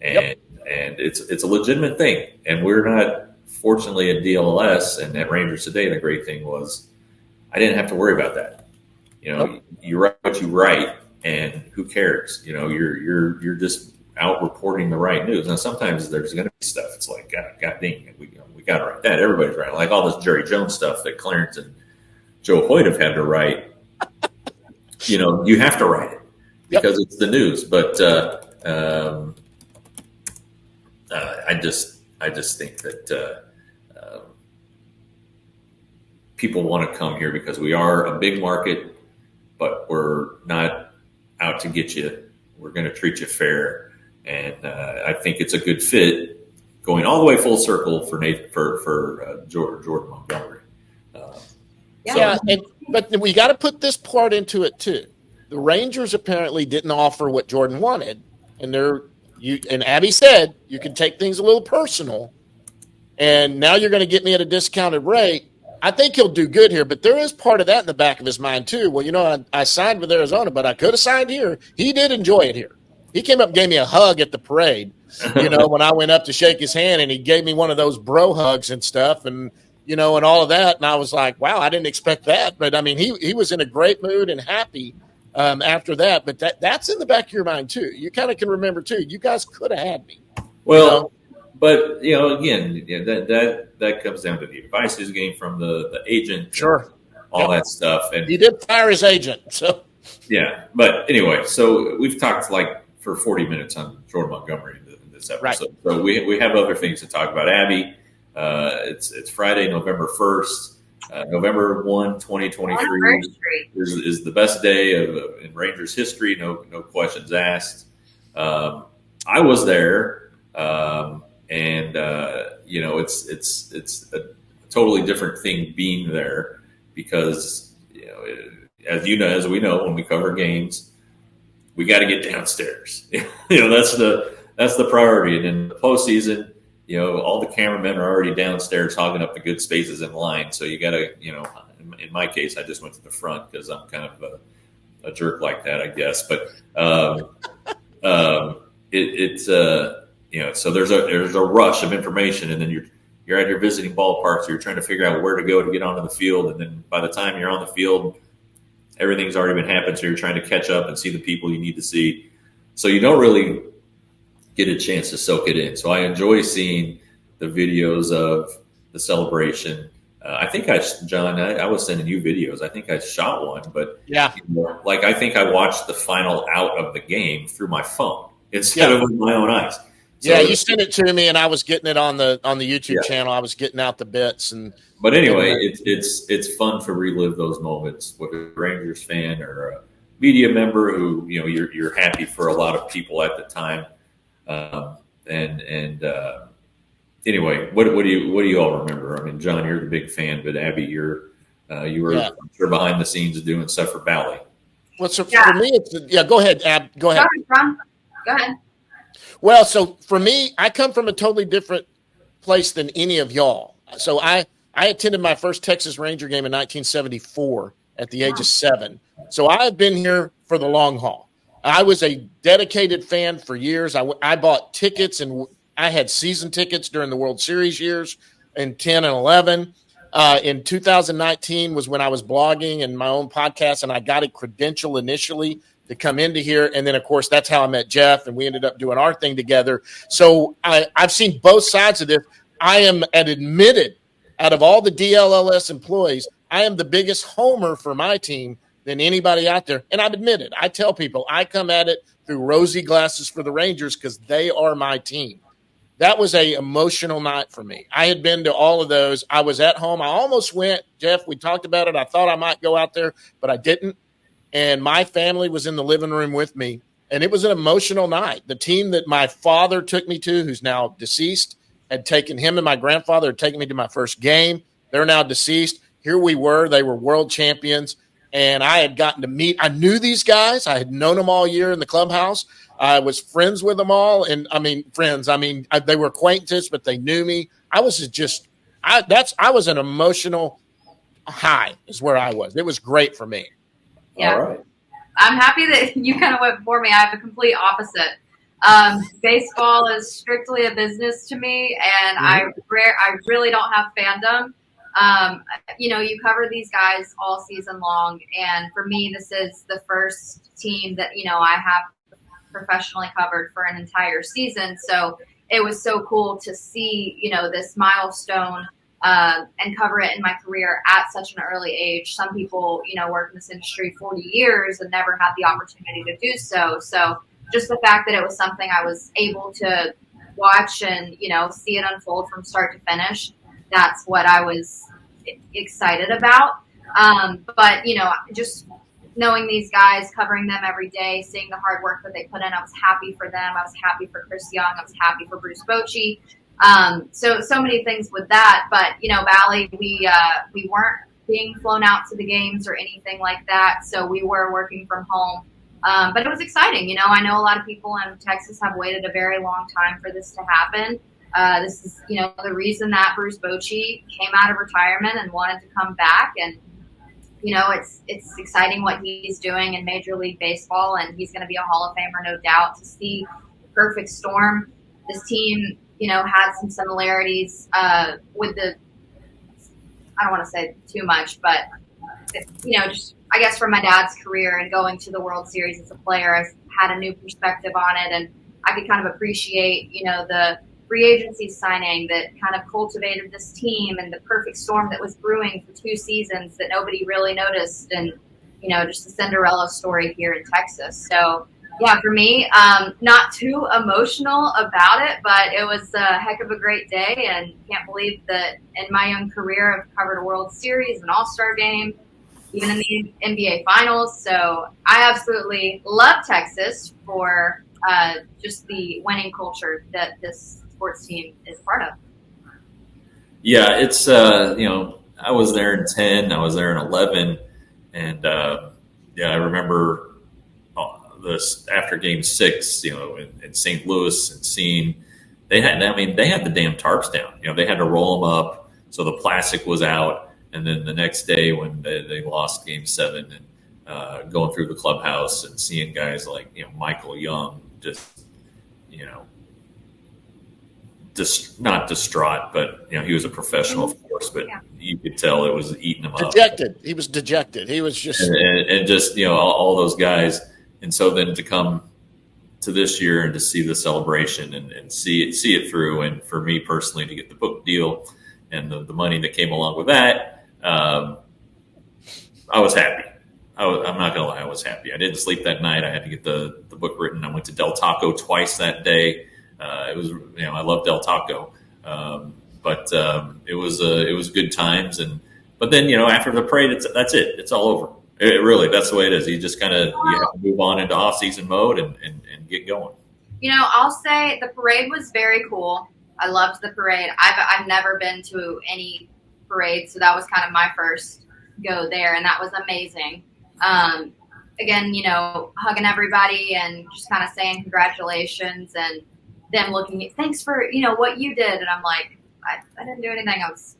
and it's a legitimate thing. And we're not, fortunately, at DLLS and at Rangers Today. The great thing was I didn't have to worry about that. You write what you write, and who cares? You're just out reporting the right news. Now, sometimes there's going to be stuff. It's like, God dang it, we got to write that. Everybody's writing, like all this Jerry Jones stuff that Clarence and Joe Hoyt have had to write. You have to write it because it's the news. But I just think that people want to come here because we are a big market, but we're not out to get you. We're going to treat you fair, and I think it's a good fit, going all the way full circle for Jordan Montgomery. But we got to put this part into it too. The Rangers apparently didn't offer what Jordan wanted, and Abby said you can take things a little personal, and now you're going to get me at a discounted rate. I think he'll do good here, but there is part of that in the back of his mind too. Well, I signed with Arizona, but I could have signed here. He did enjoy it here. He came up and gave me a hug at the parade, when I went up to shake his hand, and he gave me one of those bro hugs and stuff, and and all of that. And I was like, wow, I didn't expect that. But I mean, he was in a great mood and happy after that. But that's in the back of your mind too. You kind of can remember too. You guys could have had me. Well, but again, that comes down to the advice he's getting from the agent, sure, all that stuff. And he did fire his agent, so yeah. But anyway, so we've talked for 40 minutes on Jordan Montgomery in this episode. Right. So we have other things to talk about. Abby, it's Friday, November 1st. November 1, 2023 is the best day in Rangers history. No questions asked. I was there, and it's a totally different thing being there because as we know when we cover games, we got to get downstairs. That's the priority. And in the postseason, all the cameramen are already downstairs hogging up the good spaces in line. So you got to, in my case, I just went to the front because I'm kind of a jerk like that, I guess. But so there's a rush of information, and then you're at your visiting ballpark, so you're trying to figure out where to go to get onto the field, and then by the time you're on the field, everything's already been happened, so you're trying to catch up and see the people you need to see. So you don't really get a chance to soak it in. So I enjoy seeing the videos of the celebration. I think John, I was sending you videos. I think I shot one, but yeah, I think I watched the final out of the game through my phone instead of with my own eyes. So, yeah, you sent it to me, and I was getting it on the YouTube channel. I was getting out the bits, but anyway, it's fun to relive those moments with a Rangers fan or a media member who you're happy for a lot of people at the time. Anyway, what do you all remember? I mean, John, you're the big fan, but Abby, you were I'm sure behind the scenes doing stuff for Bally. Well, so for me, go ahead, Ab. Go ahead. Sorry, go ahead. Well, so for me, I come from a totally different place than any of y'all. So I attended my first Texas Ranger game in 1974 at the age of 7. So I've been here for the long haul. I was a dedicated fan for years. I bought tickets, and I had season tickets during the World Series years in 10 and 11. In 2019 was when I was blogging and my own podcast, and I got a credential initially to come into here. And then, of course, that's how I met Jeff, and we ended up doing our thing together. So I've seen both sides of this. I am admitted, out of all the DLLS employees, I am the biggest homer for my team than anybody out there. And I've admitted, I tell people I come at it through rosy glasses for the Rangers because they are my team. That was a emotional night for me. I had been to all of those. I was at home. I almost went, Jeff, we talked about it. I thought I might go out there, but I didn't. And my family was in the living room with me. And it was an emotional night. The team that my father took me to, who's now deceased, had taken him, and my grandfather had taken me to my first game. They're now deceased. Here we were. They were world champions. And I had gotten to meet – I knew these guys. I had known them all year in the clubhouse. I was friends with them all. And, they were acquaintances, but they knew me. I was I was an emotional high is where I was. It was great for me. Yeah. All right. I'm happy that you kind of went before me. I have a complete opposite. Baseball is strictly a business to me, and I really don't have fandom. You cover these guys all season long, and for me, this is the first team that I have professionally covered for an entire season. So it was so cool to see this milestone and cover it in my career at such an early age. Some people work in this industry 40 years and never had the opportunity to do so. So just the fact that it was something I was able to watch and see it unfold from start to finish, that's what I was excited about. But just knowing these guys, covering them every day, seeing the hard work that they put in, I was happy for them. I was happy for Chris Young. I was happy for Bruce Bochy. So many things with that. But Valley, we weren't being flown out to the games or anything like that. So we were working from home. But it was exciting. I know a lot of people in Texas have waited a very long time for this to happen. This is, the reason that Bruce Bochy came out of retirement and wanted to come back. And, it's exciting what he's doing in Major League Baseball, and he's going to be a Hall of Famer, no doubt. To see the perfect storm, this team, had some similarities with the, I don't want to say too much, but, just I guess from my dad's career and going to the World Series as a player, I've had a new perspective on it, and I could kind of appreciate, the free agency signing that kind of cultivated this team and the perfect storm that was brewing for 2 seasons that nobody really noticed, and, just a Cinderella story here in Texas. So, yeah, for me, not too emotional about it, but it was a heck of a great day, and can't believe that in my young career I've covered a World Series, an All-Star game, even in the NBA Finals. So I absolutely love Texas for just the winning culture that this sports team is part of. Yeah, it's, I was there in 10, I was there in 11, and, I remember this after Game 6, in St. Louis, and seeing they had the damn tarps down. They had to roll them up so the plastic was out. And then the next day when they lost Game 7, and going through the clubhouse and seeing guys like Michael Young just not distraught, but he was a professional, of course, but you could tell it was eating him up. Dejected. He was dejected. He was just and just all those guys. And so then to come to this year and to see the celebration and see it through, and for me personally to get the book deal and the money that came along with that, I was happy. I'm not gonna lie, I was happy. I didn't sleep that night. I had to get the book written. I went to Del Taco twice that day. It was I love Del Taco, but it was good times. But then after the parade, that's it. It's all over. It really, that's the way it is. You just kind of you have to move on into off-season mode and get going. I'll say the parade was very cool. I loved the parade. I've never been to any parade, so that was kind of my first go there, and that was amazing. Again, hugging everybody and just kind of saying congratulations, and them looking at, thanks for, what you did. And I'm like, I didn't do anything. I was,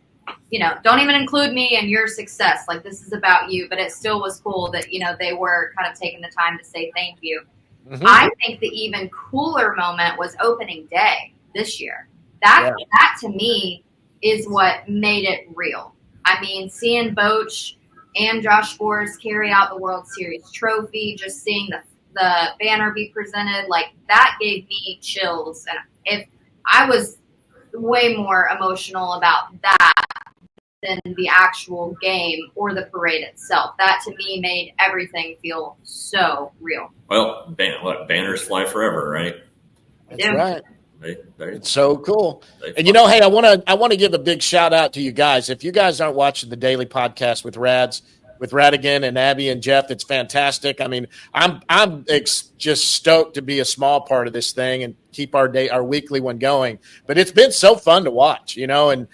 don't even include me in your success. Like, this is about you. But it still was cool that, they were kind of taking the time to say thank you. Mm-hmm. I think the even cooler moment was opening day this year. That to me is what made it real. I mean, seeing Boch and Josh Scoors carry out the World Series trophy, just seeing the banner be presented, like, that gave me chills. And if I was way more emotional about that than the actual game or the parade itself. That to me made everything feel so real. Well, banners fly forever, right? That's right. It's so cool. And hey, I want to give a big shout out to you guys. If you guys aren't watching the daily podcast with Radigan and Abby and Jeff, it's fantastic. I mean, I'm just stoked to be a small part of this thing and keep our weekly one going. But it's been so fun to watch, and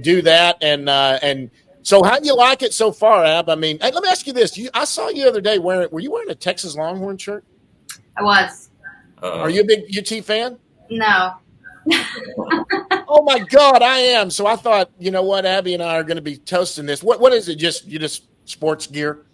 do that. And so how do you like it so far, Ab? I mean, hey, let me ask you this. I saw you the other day were you wearing a Texas Longhorn shirt? I was. Are you a big UT fan? No. Oh my God, I am. So I thought, Abby and I are going to be toasting this. What is it? You just sports gear?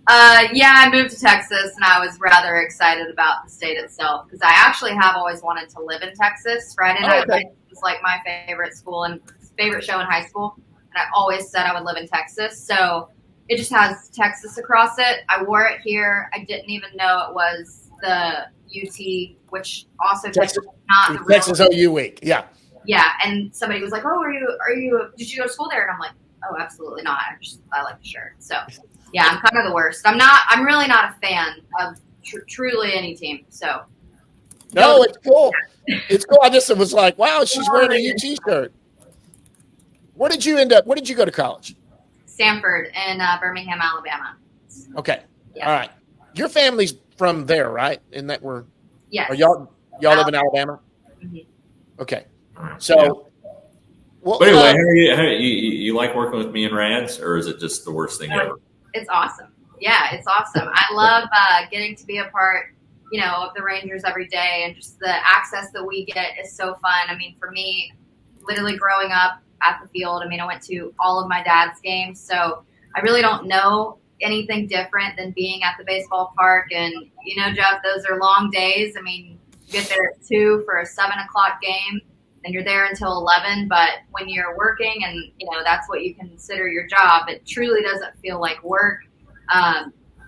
Yeah, I moved to Texas, and I was rather excited about the state itself because I actually have always wanted to live in Texas. Friday Night Lights was like my favorite school and favorite show in high school, and I always said I would live in Texas. So it just has Texas across it. I wore it here. I didn't even know it was the UT, which also Texas, not the Texas OU week. Yeah. Yeah, and somebody was like, "Oh, did you go to school there?" And I'm like, "Oh, absolutely not. I like the shirt." So, yeah, I'm kind of the worst. I'm really not a fan of truly any team. So, no, it's cool. It's cool. I just was like, wow, she's wearing a UT shirt. Where did you go to college? Stanford in Birmingham, Alabama. Okay. Yeah. All right. Your family's from there, right? In that we're. Yes. Are y'all live in Alabama? Mm-hmm. Okay. So. Well, but anyway, how you like working with me and Rads, or is it just the worst thing ever? It's awesome. Yeah, it's awesome. I love getting to be a part, of the Rangers every day, and just the access that we get is so fun. I mean, for me, literally growing up at the field. I mean, I went to all of my dad's games, so I really don't know anything different than being at the baseball park. And, Jeff, those are long days. I mean, you get there at 2 for a 7 o'clock game, and you're there until 11. But when you're working and, that's what you consider your job, it truly doesn't feel like work.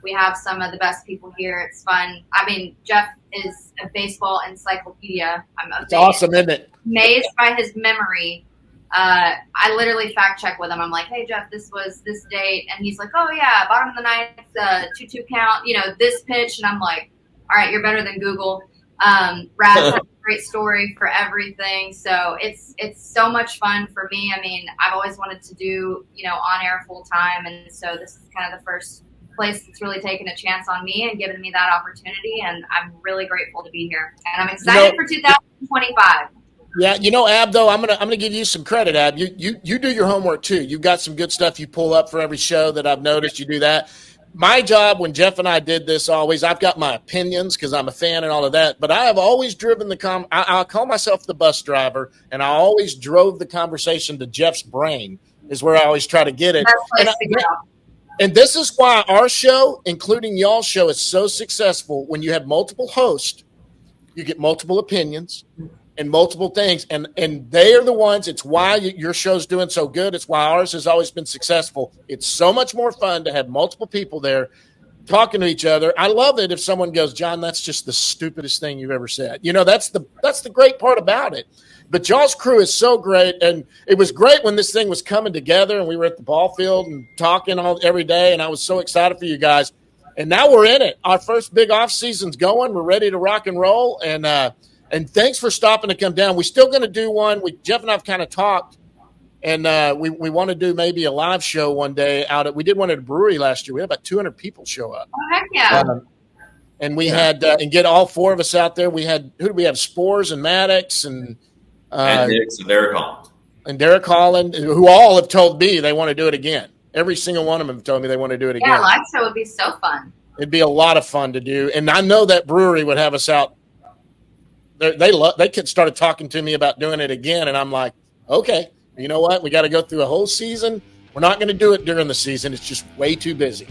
We have some of the best people here. It's fun. I mean, Jeff is a baseball encyclopedia. It's awesome, isn't it? Amazed by his memory. I literally fact check with him. I'm like, hey, Jeff, this was this date. And he's like, oh, yeah, bottom of the ninth, 2-2 count, this pitch. And I'm like, all right, you're better than Google. Raz has a great story for everything. So it's so much fun for me. I mean, I've always wanted to do, on air full time. And so this is kind of the first place that's really taken a chance on me and given me that opportunity. And I'm really grateful to be here. And I'm excited for 2025. Yeah, Ab, though, I'm gonna give you some credit, Ab. You do your homework too. You've got some good stuff you pull up for every show that I've noticed. You do that. My job when Jeff and I did this I've got my opinions because I'm a fan and all of that, but I have always driven I'll call myself the bus driver, and I always drove the conversation to Jeff's brain is where I always try to get it. And this is why our show, including y'all's show, is so successful. When you have multiple hosts, you get multiple opinions and multiple things, and they are the ones. It's why your show's doing so good. It's why ours has always been successful. It's so much more fun to have multiple people there talking to each other. I love it if someone goes, John, that's just the stupidest thing you've ever said. That's the great part about it. But y'all's crew is so great, and it was great when this thing was coming together, and we were at the ball field and talking every day, and I was so excited for you guys. And now we're in it. Our first big off season's going. We're ready to rock and roll, and thanks for stopping to come down. We're still going to do one. Jeff and I have kind of talked, and we want to do maybe a live show one day we did one at a brewery last year. We had about 200 people show up. Oh, heck yeah. And we had, and get all 4 of us out there. We had, who did we have? Spores and Maddox and Dix and Derek Holland. And Derek Holland, who all have told me they want to do it again. Every single one of them have told me they want to do it again. Yeah, live show would be so fun. It'd be a lot of fun to do. And I know that brewery would have us out. They started talking to me about doing it again, and I'm like, okay, you know what? We got to go through a whole season. We're not going to do it during the season. It's just way too busy.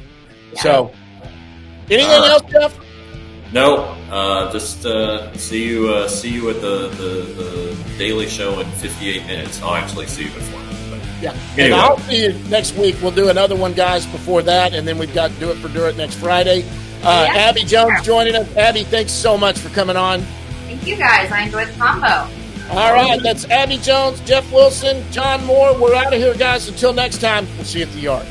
Yeah. So, anything else, Jeff? No, just see you at the Daily Show in 58 minutes. I'll actually see you before that. But yeah, anyway. And I'll see you next week. We'll do another one, guys, before that, and then we've got Do It for Do It next Friday. Abby Jones joining us. Abby, thanks so much for coming on. Thank you, guys. I enjoyed the combo. All right, that's Abby Jones, Jeff Wilson, John Moore. We're out of here, guys. Until next time, we'll see you at the yard.